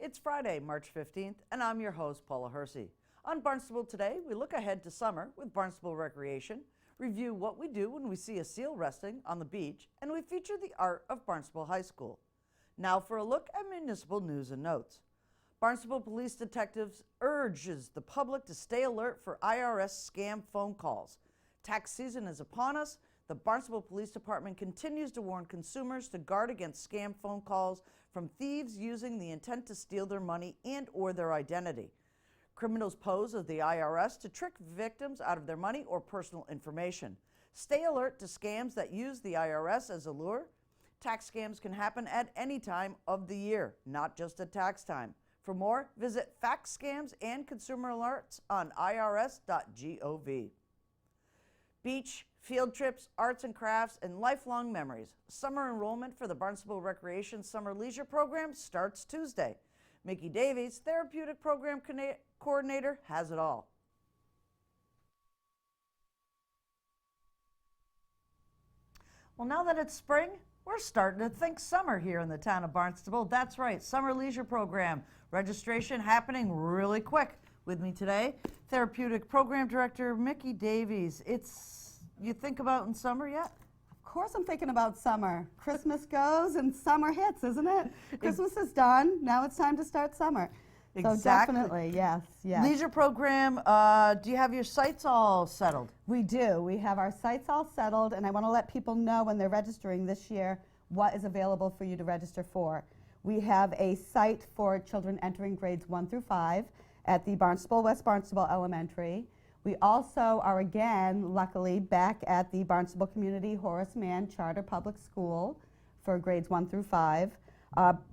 It's Friday, March 15th, and I'm your host, Paula Hersey. On Barnstable Today, we look ahead to summer with Barnstable Recreation, review what we do when we see a seal resting on the beach, and we feature the art of Barnstable High School. Now for a look at municipal news and notes. Barnstable Police Detectives urges the public to stay alert for IRS scam phone calls. Tax season is upon us. The Barnstable Police Department continues to warn consumers to guard against scam phone calls from thieves using the intent to steal their money and or their identity. Criminals pose as the IRS to trick victims out of their money or personal information. Stay alert to scams that use the IRS as a lure. Tax scams can happen at any time of the year, not just at tax time. For more, visit Fact Scams and Consumer Alerts on irs.gov. Beach, field trips, arts and crafts, and lifelong memories. Summer enrollment for the Barnstable Recreation Summer Leisure Program starts Tuesday. Mickey Davies, Therapeutic Program Coordinator, has it all. Well, now that it's spring, we're starting to think summer here in the town of Barnstable. That's right, Summer Leisure Program. Registration happening really quick. With me today, Therapeutic Program Director Mickey Davies. You think about in summer yet? Of course I'm thinking about summer. Christmas goes and summer hits, isn't it? Christmas is done. Now it's time to start summer. Exactly. So definitely, yes. Leisure program, do you have your sites all settled? We do. We have our sites all settled, and I want to let people know when they're registering this year what is available for you to register for. We have a site for children entering grades 1 through 5 at the West Barnstable Elementary. We also are again, luckily, back at the Barnstable Community Horace Mann Charter Public School for grades 1 through 5.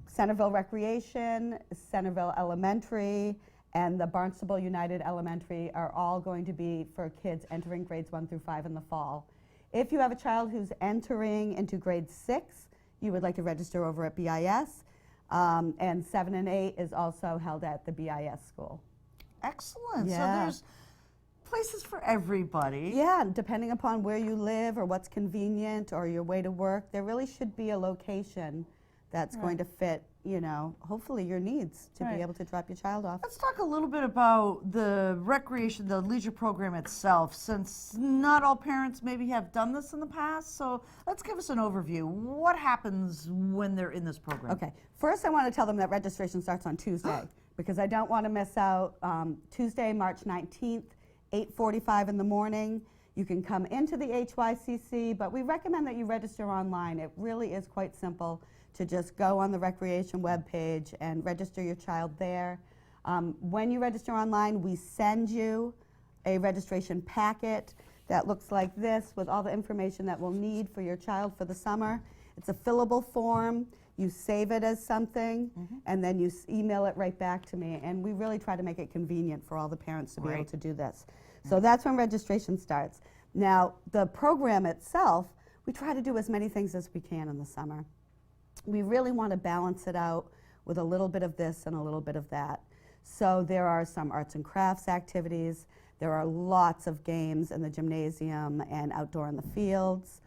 Centerville Recreation, Centerville Elementary, and the Barnstable United Elementary are all going to be for kids entering grades 1 through 5 in the fall. If you have a child who's entering into grade 6, you would like to register over at BIS. And 7 and 8 is also held at the BIS school. Excellent. Yeah. So there's places for everybody. Yeah, depending upon where you live or what's convenient or your way to work, there really should be a location that's going to fit, hopefully your needs to be able to drop your child off. Let's talk a little bit about the recreation, the leisure program itself, since not all parents maybe have done this in the past. So let's give us an overview. What happens when they're in this program? Okay, first I want to tell them that registration starts on Tuesday because I don't want to miss out. Tuesday, March 19th, 8:45 in the morning. You can come into the HYCC, but we recommend that you register online. It really is quite simple to just go on the recreation webpage and register your child there. When you register online, we send you a registration packet that looks like this with all the information that we'll need for your child for the summer. It's a fillable form. You save it as something, and then you email it right back to me. And we really try to make it convenient for all the parents to be able to do this. So that's when registration starts. Now, the program itself, we try to do as many things as we can in the summer. We really want to balance it out with a little bit of this and a little bit of that. So there are some arts and crafts activities. There are lots of games in the gymnasium and outdoor in the fields.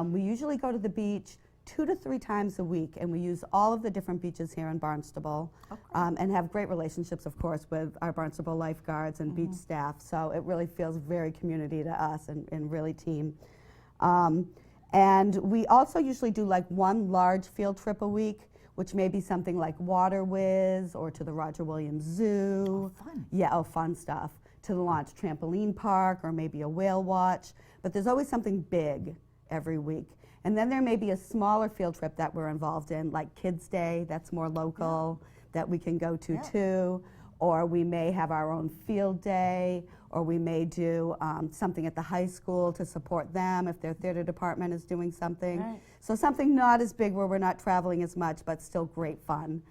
We usually go to the beach 2 to 3 times a week, and we use all of the different beaches here in Barnstable, and have great relationships, of course, with our Barnstable lifeguards and beach staff. So it really feels very community to us and really team. And we also usually do like one large field trip a week, which may be something like Water Whiz or to the Roger Williams Zoo. Oh, fun. Yeah, fun stuff. To the Launch Trampoline Park or maybe a whale watch. But there's always something big every week. And then there may be a smaller field trip that we're involved in, like Kids Day, that's more local, that we can go to too. Or we may have our own field day, or we may do something at the high school to support them if their theater department is doing something. So something not as big where we're not traveling as much, but still great fun.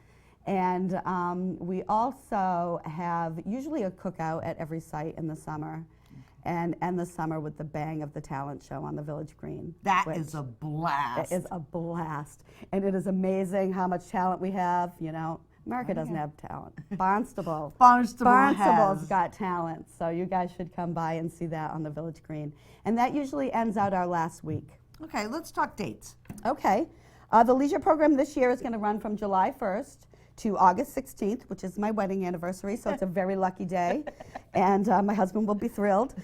And we also have usually a cookout at every site in the summer, and end the summer with the bang of the talent show on the Village Green. That is a blast. It is a blast. And it is amazing how much talent we have, America doesn't have talent. Barnstable. Barnstable's got talent. So you guys should come by and see that on the Village Green. And that usually ends out our last week. Okay, let's talk dates. Okay. The leisure program this year is going to run from July 1st to August 16th, which is my wedding anniversary, so it's a very lucky day, and my husband will be thrilled.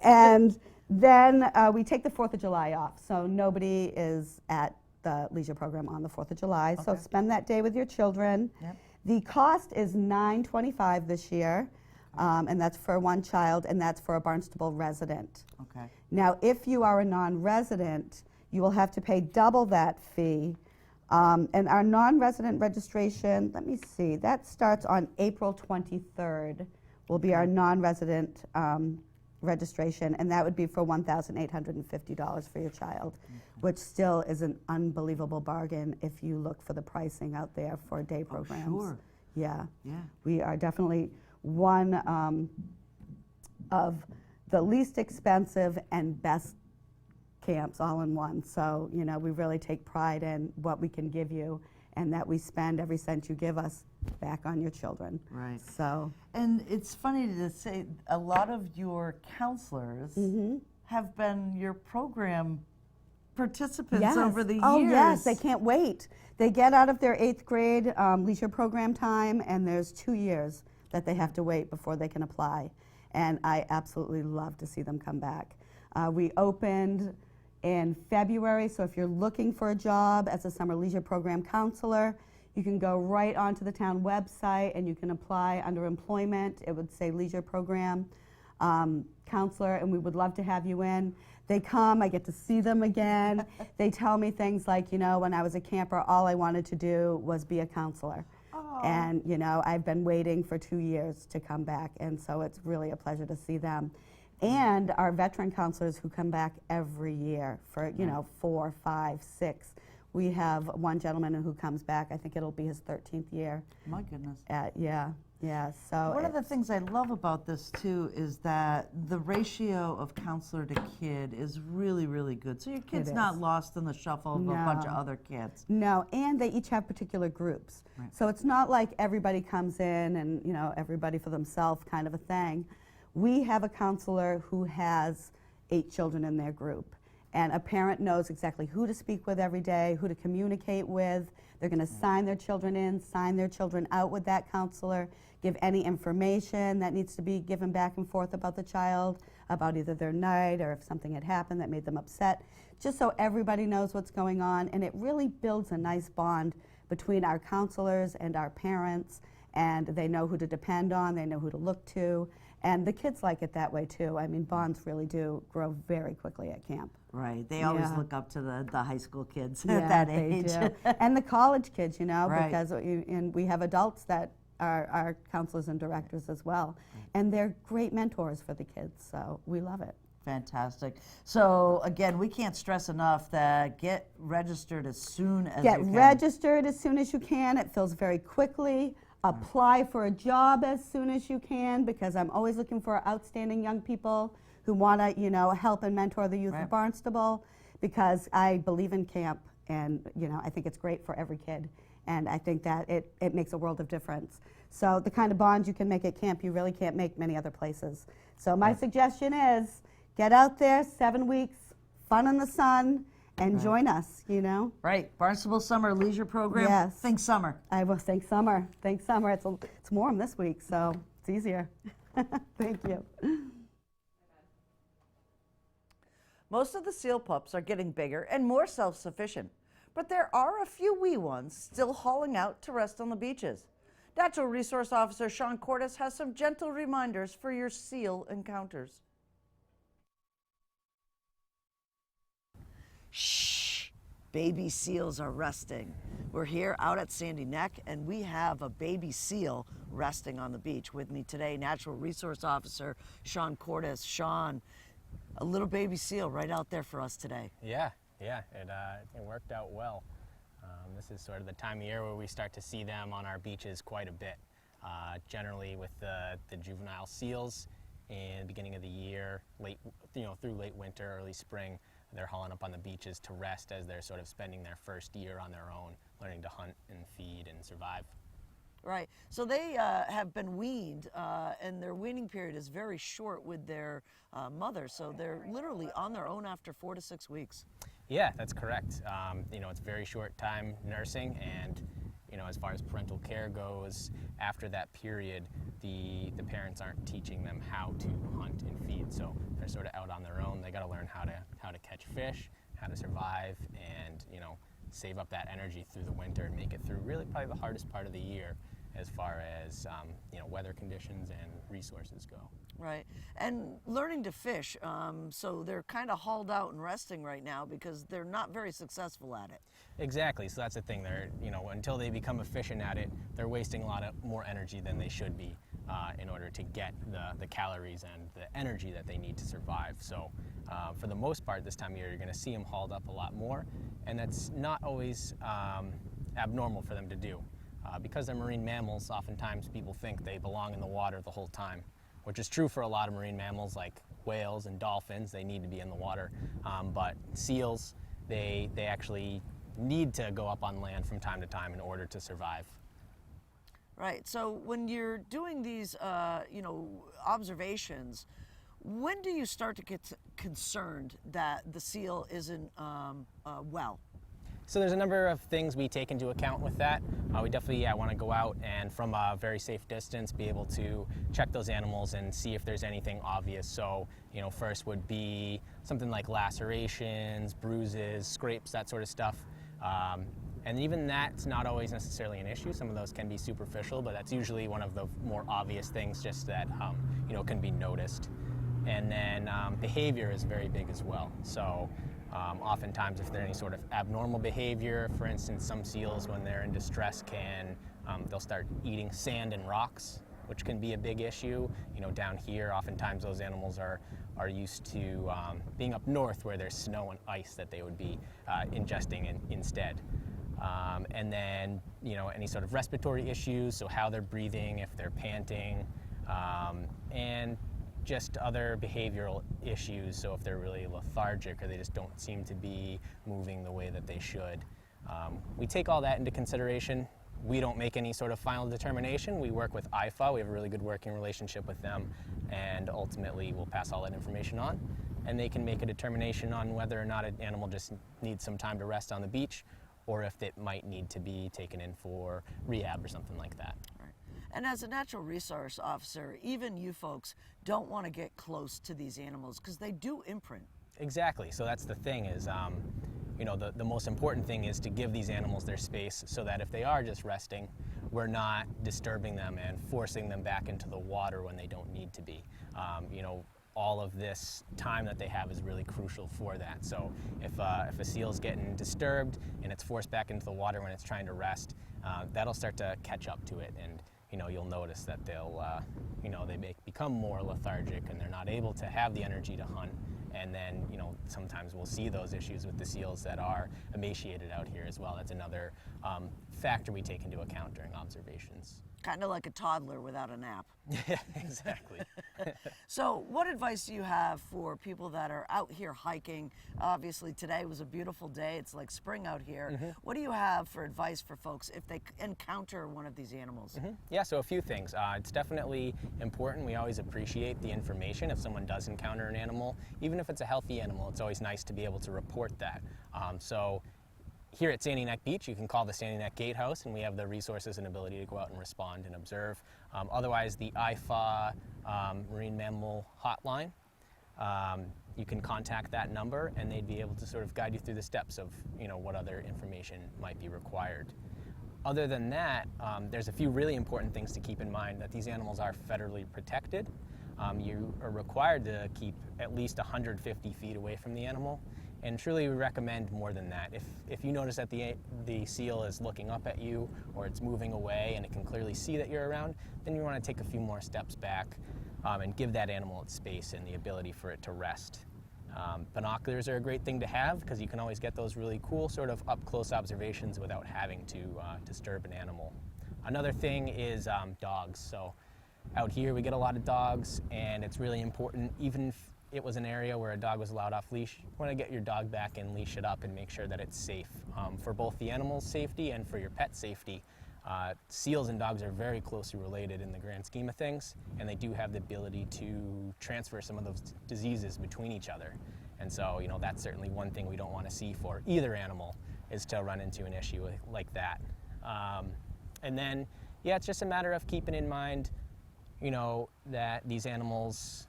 And then we take the 4th of July off, so nobody is at the leisure program on the 4th of July, so spend that day with your children. Yep. The cost is $9.25 this year, and that's for one child, and that's for a Barnstable resident. Okay. Now, if you are a non-resident, you will have to pay double that fee. And our non-resident registration, let me see, that starts on April 23rd, will be our non-resident registration, and that would be for $1,850 for your child, which still is an unbelievable bargain if you look for the pricing out there for day programs. Oh, sure. Yeah. Yeah. We are definitely one of the least expensive and best camps all in one. So, you know, we really take pride in what we can give you and that we spend every cent you give us back on your children. Right. So, And it's funny to say a lot of your counselors have been your program participants over the years. Oh, yes, they can't wait. They get out of their 8th grade leisure program time, and there's 2 years that they have to wait before they can apply. And I absolutely love to see them come back. We opened in February, so if you're looking for a job as a summer leisure program counselor, you can go right onto the town website and you can apply under employment. It would say leisure program counselor, and we would love to have you in. They come, I get to see them again. They tell me things like, you know, when I was a camper, all I wanted to do was be a counselor. And, you know, I've been waiting for 2 years to come back, and so it's really a pleasure to see them. And our veteran counselors who come back every year for, you know, 4, 5, 6. We have one gentleman who comes back, I think it'll be his 13th year. My goodness. Yeah, so. One of the things I love about this too is that the ratio of counselor to kid is really, really good. So your kid's not lost in the shuffle of a bunch of other kids. No, and they each have particular groups. Right. So it's not like everybody comes in and, you know, everybody for themselves kind of a thing. We have a counselor who has 8 children in their group. And a parent knows exactly who to speak with every day, who to communicate with. They're going to sign their children in, sign their children out with that counselor, give any information that needs to be given back and forth about the child, about either their night or if something had happened that made them upset, just so everybody knows what's going on. And it really builds a nice bond between our counselors and our parents, and they know who to depend on, they know who to look to. And the kids like it that way too. I mean, bonds really do grow very quickly at camp. Right. They always look up to the high school kids Yeah, at that they age. do. And the college kids, you know, Right. because and we have adults that are our counselors and directors as well. And they're great mentors for the kids, so we love it. Fantastic. So again, we can't stress enough that get registered as soon as Get you can. registered as soon as you can. It fills very quickly. Apply for a job as soon as you can, because I'm always looking for outstanding young people who want to, you know, help and mentor the youth of Barnstable, because I believe in camp, and, you know, I think it's great for every kid, and I think that it makes a world of difference. So the kind of bonds you can make at camp, you really can't make many other places. So my suggestion is get out there, 7 weeks, fun in the sun, and join us, you know. Right. Barnstable Summer Leisure Program. Yes. Think summer. I will think summer. Think summer. It's warm this week, so it's easier. Thank you. Most of the seal pups are getting bigger and more self-sufficient, but there are a few wee ones still hauling out to rest on the beaches. Natural Resource Officer Sean Cordes has some gentle reminders for your seal encounters. Shh, baby seals are resting. We're here out at Sandy Neck, and we have a baby seal resting on the beach. With me today, Natural Resource Officer Sean Cordes. Sean, a little baby seal right out there for us today. Yeah, it worked out well. This is sort of the time of year where we start to see them on our beaches quite a bit. Generally with the juvenile seals in the beginning of the year, through late winter, early spring, they're hauling up on the beaches to rest as they're sort of spending their first year on their own, learning to hunt and feed and survive. Right. So they have been weaned, and their weaning period is very short with their mother. So they're literally on their own after 4 to 6 weeks. Yeah, that's correct. It's a very short time nursing, and as far as parental care goes, after that period, the parents aren't teaching them how to hunt and feed. So they're sort of out on their own. They got to learn how to catch fish, how to survive, and save up that energy through the winter and make it through really probably the hardest part of the year as far as weather conditions and resources go. Right. And learning to fish, so they're kind of hauled out and resting right now because they're not very successful at it. Exactly. So that's the thing. They're, until they become efficient at it, they're wasting a lot of more energy than they should be in order to get the calories and the energy that they need to survive. So for the most part, this time of year, you're going to see them hauled up a lot more, and that's not always abnormal for them to do. Because they're marine mammals, oftentimes people think they belong in the water the whole time, which is true for a lot of marine mammals like whales and dolphins. They need to be in the water. But seals, they actually need to go up on land from time to time in order to survive. Right. So when you're doing these, observations, when do you start to get concerned that the seal isn't well? So there's a number of things we take into account with that. We definitely want to go out and from a very safe distance be able to check those animals and see if there's anything obvious. So, first would be something like lacerations, bruises, scrapes, that sort of stuff. And even that's not always necessarily an issue. Some of those can be superficial, but that's usually one of the more obvious things just that, can be noticed. And then behavior is very big as well. So oftentimes if there's any sort of abnormal behavior, for instance, some seals when they're in distress they'll start eating sand and rocks, which can be a big issue. Down here, oftentimes those animals are used to being up north where there's snow and ice that they would be ingesting instead. And then, any sort of respiratory issues, so how they're breathing, if they're panting, and just other behavioral issues, so if they're really lethargic or they just don't seem to be moving the way that they should. We take all that into consideration. We don't make any sort of final determination. We work with IFA. We have a really good working relationship with them, and ultimately we'll pass all that information on, and they can make a determination on whether or not an animal just needs some time to rest on the beach, or if it might need to be taken in for rehab or something like that. And as a natural resource officer, even you folks don't want to get close to these animals because they do imprint. Exactly. So that's the thing is, the most important thing is to give these animals their space so that if they are just resting, we're not disturbing them and forcing them back into the water when they don't need to be. All of this time that they have is really crucial for that. So if a seal's getting disturbed and it's forced back into the water when it's trying to rest, that'll start to catch up to it, and you'll notice that they become more lethargic and they're not able to have the energy to hunt. And then, sometimes we'll see those issues with the seals that are emaciated out here as well. That's another factor we take into account during observations. Kind of like a toddler without a nap. Yeah, exactly. So what advice do you have for people that are out here hiking? Obviously today was a beautiful day. It's like spring out here. Mm-hmm. What do you have for advice for folks if they encounter one of these animals? Mm-hmm. Yeah, so a few things. It's definitely important. We always appreciate the information if someone does encounter an animal. Even if it's a healthy animal, it's always nice to be able to report that. So here at Sandy Neck Beach, you can call the Sandy Neck Gatehouse, and we have the resources and ability to go out and respond and observe. Otherwise, the IFA Marine Mammal Hotline, you can contact that number, and they'd be able to sort of guide you through the steps of what other information might be required. Other than that, there's a few really important things to keep in mind, that these animals are federally protected. You are required to keep at least 150 feet away from the animal. And truly we recommend more than that. If you notice that the seal is looking up at you or it's moving away and it can clearly see that you're around, then you want to take a few more steps back and give that animal its space and the ability for it to rest. Binoculars are a great thing to have because you can always get those really cool sort of up-close observations without having to disturb an animal. Another thing is dogs. So out here we get a lot of dogs, and it's really important, even if it was an area where a dog was allowed off leash, you want to get your dog back and leash it up and make sure that it's safe for both the animal's safety and for your pet safety. Seals and dogs are very closely related in the grand scheme of things, and they do have the ability to transfer some of those diseases between each other. And so, that's certainly one thing we don't want to see for either animal, is to run into an issue like that. And then, yeah, it's just a matter of keeping in mind, you know, that these animals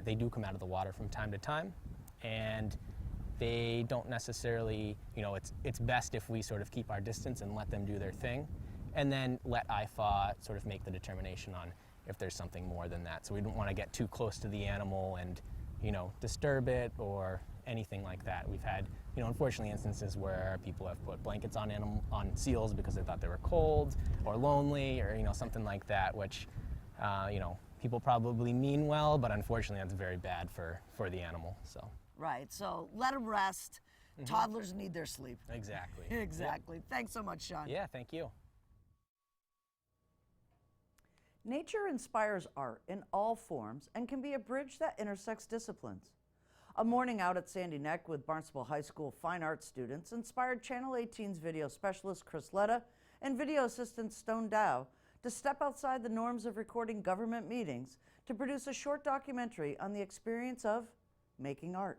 they do come out of the water from time to time, and they don't necessarily, you know, it's best if we sort of keep our distance and let them do their thing, and then let IFAW sort of make the determination on if there's something more than that. So we don't want to get too close to the animal and, you know, disturb it or anything like that. We've had, you know, unfortunately instances where people have put blankets on seals because they thought they were cold or lonely or, you know, something like that, which, you know, people probably mean well, but unfortunately that's very bad for the animal. So. Right, so let them rest. Toddlers need their sleep. Exactly. Exactly. Yep. Thanks so much, Sean. Yeah, thank you. Nature inspires art in all forms and can be a bridge that intersects disciplines. A morning out at Sandy Neck with Barnstable High School fine arts students inspired Channel 18's video specialist Chris Letta and video assistant Stone Dow to step outside the norms of recording government meetings to produce a short documentary on the experience of making art.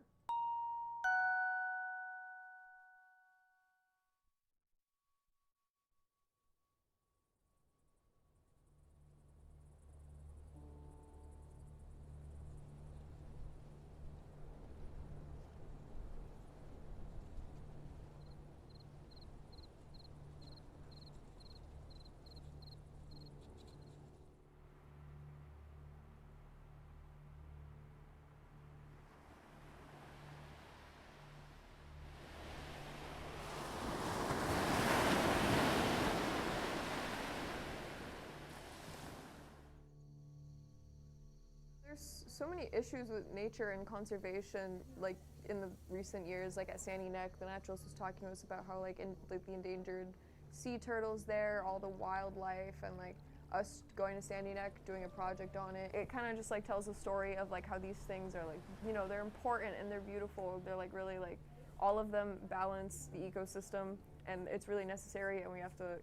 There's so many issues with nature and conservation, like in the recent years, like at Sandy Neck, the naturalist was talking to us about how like the endangered sea turtles there, all the wildlife, and like us going to Sandy Neck, doing a project on it. It kind of just like tells a story of like how these things are like, you know, they're important and they're beautiful. They're like really like, all of them balance the ecosystem, and it's really necessary, and we have to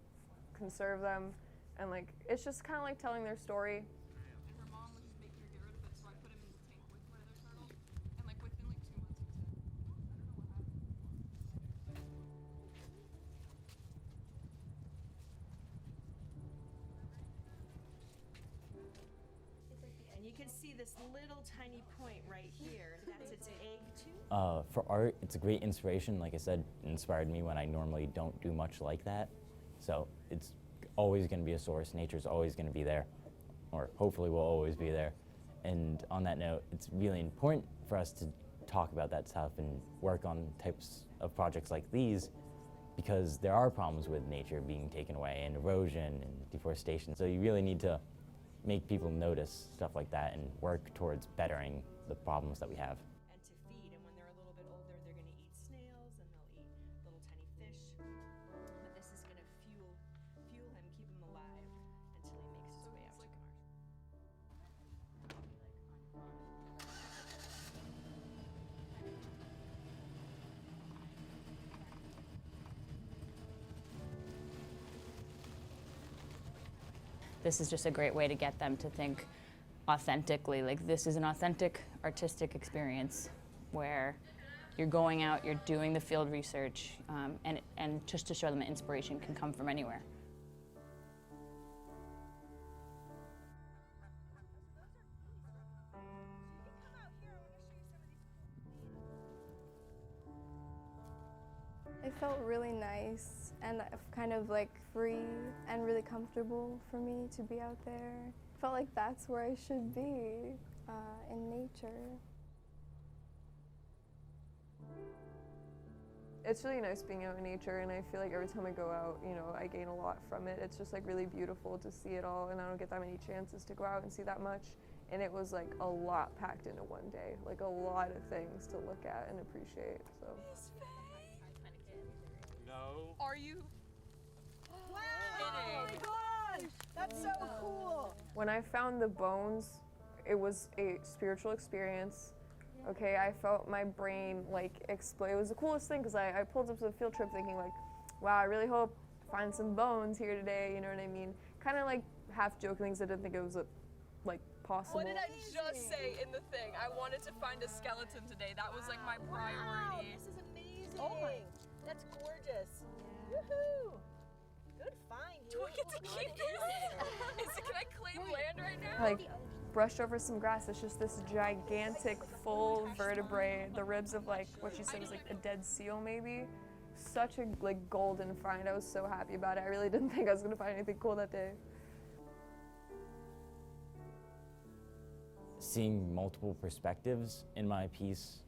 conserve them. And like, it's just kind of like telling their story. And you can see this little tiny point right here. That's its egg tube. For art, it's a great inspiration. Like I said, it inspired me when I normally don't do much like that. So it's always going to be a source. Nature's always going to be there, or hopefully will always be there. And on that note, it's really important for us to talk about that stuff and work on types of projects like these, because there are problems with nature being taken away and erosion and deforestation. So you really need to make people notice stuff like that and work towards bettering the problems that we have. And to feed, and when they're a little bit older, they're going to eat snails and they'll eat little tiny fish. But this is going to fuel him, keep him alive until he makes his way out to Mars. This is just a great way to get them to think authentically. Like, this is an authentic artistic experience where you're going out, you're doing the field research, and just to show them that inspiration can come from anywhere. It felt really nice and kind of like free and really comfortable for me to be out there. Felt like that's where I should be, in nature. It's really nice being out in nature, and I feel like every time I go out, you know, I gain a lot from it. It's just like really beautiful to see it all, and I don't get that many chances to go out and see that much. And it was like a lot packed into one day, like a lot of things to look at and appreciate. So. No. Are you? Wow! Oh my gosh! That's so cool! When I found the bones, it was a spiritual experience. Okay, I felt my brain like explode. It was the coolest thing because I pulled up to the field trip thinking like, wow, I really hope to find some bones here today, you know what I mean? Kind of like half joking because I didn't think it was like possible. What did I just say in the thing? I wanted to find a skeleton today. That was like my priority. This is amazing. Oh my, that's gorgeous. Woohoo! get to keep this? Can I claim land right now? Like, brushed over some grass. It's just this gigantic, full vertebrae. The ribs of like what she said was like a dead seal, maybe. Such a like golden find. I was so happy about it. I really didn't think I was gonna find anything cool that day. Seeing multiple perspectives in my piece,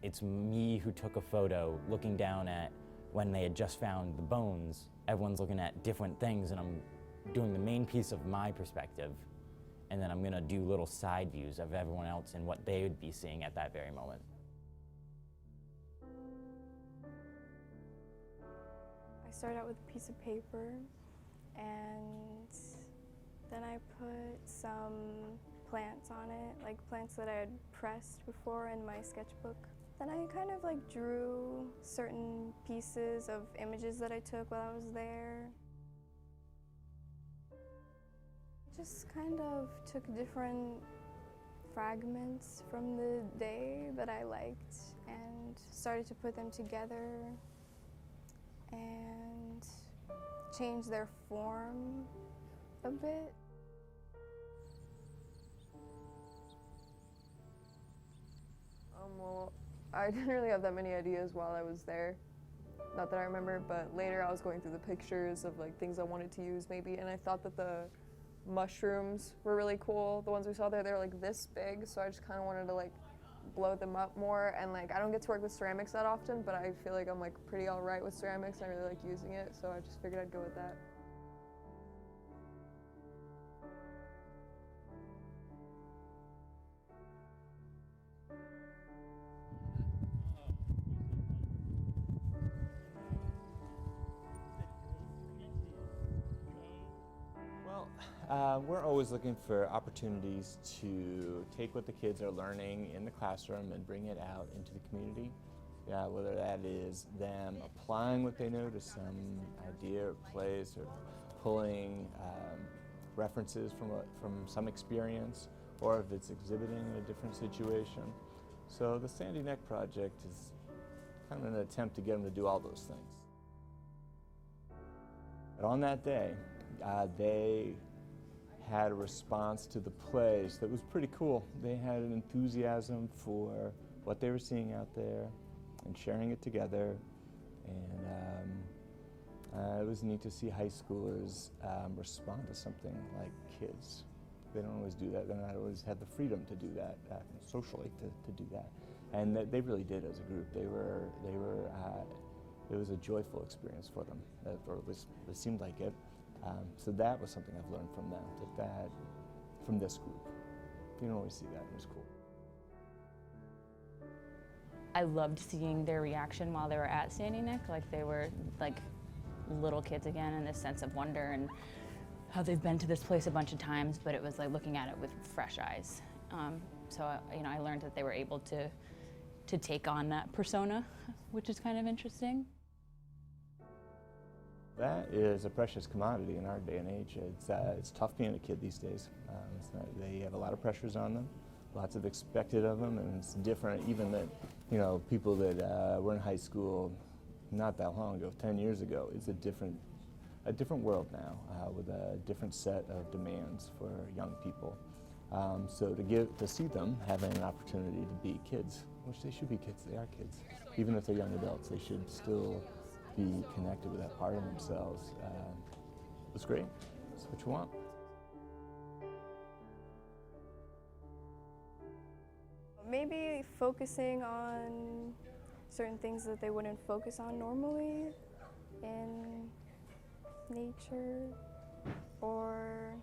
it's me who took a photo looking down at when they had just found the bones. Everyone's looking at different things, and I'm doing the main piece of my perspective, and then I'm gonna do little side views of everyone else and what they would be seeing at that very moment. I started out with a piece of paper, and then I put some plants on it, like plants that I had pressed before in my sketchbook. Then I kind of like drew certain pieces of images that I took while I was there. Just kind of took different fragments from the day that I liked and started to put them together and change their form a bit. Well, I didn't really have that many ideas while I was there. Not that I remember, but later I was going through the pictures of like things I wanted to use maybe, and I thought that the mushrooms were really cool. The ones we saw there, they were like this big, so I just kind of wanted to like blow them up more. And like I don't get to work with ceramics that often, but I feel like I'm like pretty all right with ceramics. I really like using it, so I just figured I'd go with that. We're always looking for opportunities to take what the kids are learning in the classroom and bring it out into the community. Whether that is them applying what they know to some idea or place, or pulling references from some experience, or if it's exhibiting in a different situation. So the Sandy Neck Project is kind of an attempt to get them to do all those things. But on that day, they had a response to the plays that was pretty cool. They had an enthusiasm for what they were seeing out there and sharing it together. And it was neat to see high schoolers respond to something like kids. They don't always do that. They don't always have the freedom to do that socially, to do that. And they really did as a group. It was a joyful experience for them, or at least it seemed like it. So that was something I've learned from them, from this group. You don't always see that, and it was cool. I loved seeing their reaction while they were at Sandy Neck, like they were like little kids again, and this sense of wonder and how they've been to this place a bunch of times, but it was like looking at it with fresh eyes. So I learned that they were able to take on that persona, which is kind of interesting. That is a precious commodity in our day and age. It's tough being a kid these days. They have a lot of pressures on them, lots of expected of them, and it's different even than people that were in high school not that long ago, 10 years ago. It's a different world now with a different set of demands for young people. So to see them having an opportunity to be kids, which they should be kids, they are kids. Even if they're young adults, they should still be connected with that part of themselves. It was great. That's what you want. Maybe focusing on certain things that they wouldn't focus on normally in nature, or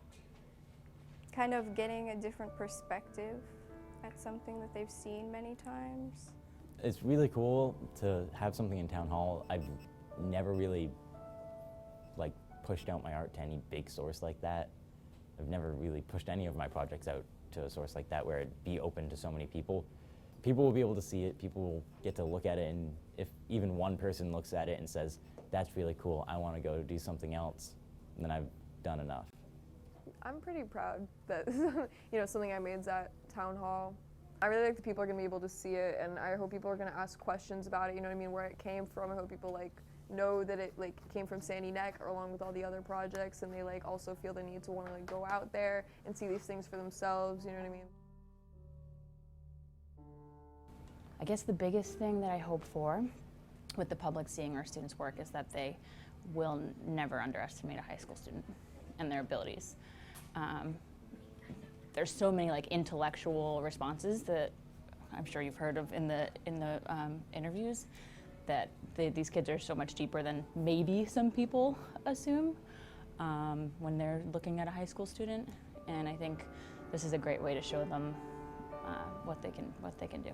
kind of getting a different perspective at something that they've seen many times. It's really cool to have something in Town Hall. I've never really pushed out my art to any big source like that. I've never really pushed any of my projects out to a source like that where it'd be open to so many people. People will be able to see it, people will get to look at it, and if even one person looks at it and says, that's really cool, I want to go do something else, then I've done enough. I'm pretty proud that something I made's at Town Hall. I really like that people are going to be able to see it, and I hope people are going to ask questions about it, you know what I mean, where it came from. I hope people know that it like came from Sandy Neck or along with all the other projects, and they like also feel the need to want to like go out there and see these things for themselves, you know what I mean? I guess the biggest thing that I hope for with the public seeing our students' work is that they will never underestimate a high school student and their abilities. There's so many like intellectual responses that I'm sure you've heard of in the interviews, that these kids are so much deeper than maybe some people assume when they're looking at a high school student, and I think this is a great way to show them what they can do.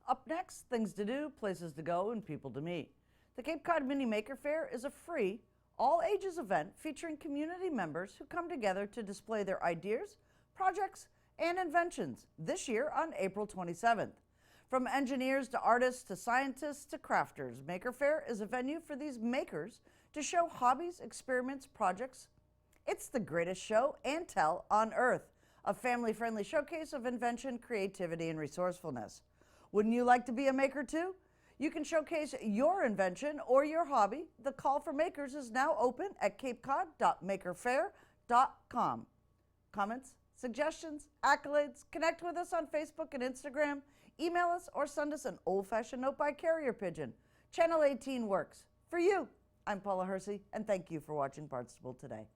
Up next, things to do, places to go, and people to meet. The Cape Cod Mini Maker Fair is a free, all-ages event featuring community members who come together to display their ideas, projects, and inventions this year on April 27th. From engineers to artists to scientists to crafters, Maker Fair is a venue for these makers to show hobbies, experiments, projects. It's the greatest show and tell on earth, a family-friendly showcase of invention, creativity, and resourcefulness. Wouldn't you like to be a maker too? You can showcase your invention or your hobby. The call for makers is now open at capecod.makerfair.com. Comments, suggestions, accolades, connect with us on Facebook and Instagram, email us, or send us an old-fashioned note by carrier pigeon. Channel 18 works. For you, I'm Paula Hersey, and thank you for watching Barnstable Today.